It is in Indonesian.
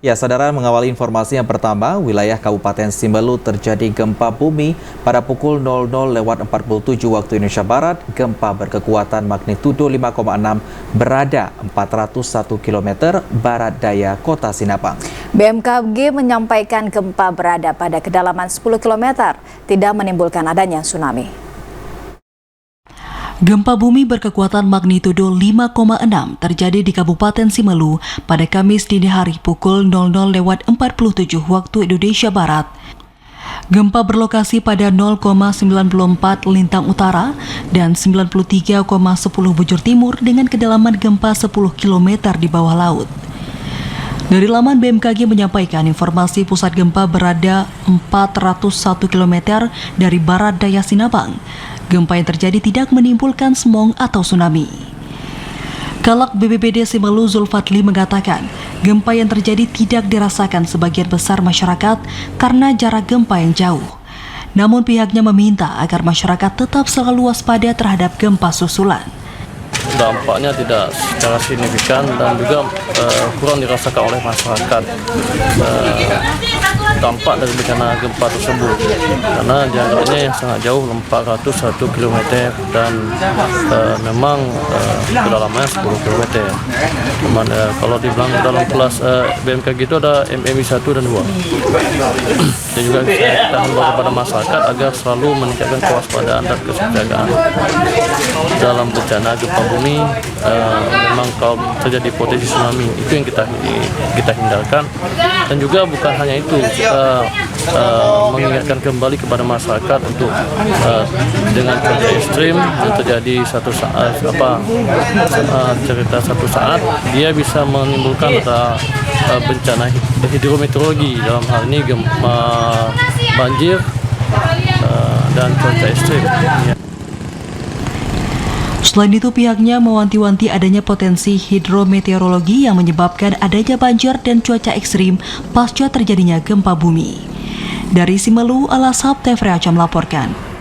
Ya, saudara, mengawali informasi yang pertama, wilayah Kabupaten Simelu terjadi gempa bumi pada pukul 00:47 waktu Indonesia Barat. Gempa berkekuatan magnitudo 5,6 berada 401 km barat daya kota Sinabang. BMKG menyampaikan gempa berada pada kedalaman 10 km, tidak menimbulkan adanya tsunami. Gempa bumi berkekuatan magnitudo 5,6 terjadi di Kabupaten Simelu pada Kamis dini hari pukul 00:47 waktu Indonesia Barat. Gempa berlokasi pada 0,94 lintang utara dan 93,10 bujur timur dengan kedalaman gempa 10 km di bawah laut. Dari laman BMKG menyampaikan informasi pusat gempa berada 401 km dari barat daya Sinabang. Gempa yang terjadi tidak menimbulkan smog atau tsunami. Kalak BPBD Simelu Zulfatli mengatakan, gempa yang terjadi tidak dirasakan sebagian besar masyarakat karena jarak gempa yang jauh. Namun pihaknya meminta agar masyarakat tetap selalu waspada terhadap gempa susulan. Dampaknya tidak secara signifikan dan juga kurang dirasakan oleh masyarakat dampak dari bencana gempa tersebut karena jaraknya yang sangat jauh 401 km dan memang kedalamannya 10 km. Kalau dibilang dalam kelas BMKG itu ada MMI 1 dan 2. Dan juga kita himbau kepada masyarakat agar selalu meningkatkan kewaspadaan dan kesiagaan dalam bencana gempa bumi. Memang kalau terjadi potensi tsunami itu yang kita hindarkan, dan juga bukan hanya itu, kita mengingatkan kembali kepada masyarakat untuk dengan cuaca ekstrim yang terjadi satu saat satu saat dia bisa menimbulkan bencana hidrometeorologi, dalam hal ini banjir dan cuaca ekstrim. Selain itu, pihaknya mewanti-wanti adanya potensi hidrometeorologi yang menyebabkan adanya banjir dan cuaca ekstrim pasca terjadinya gempa bumi. Dari Simelu, Alasab TVRI melaporkan.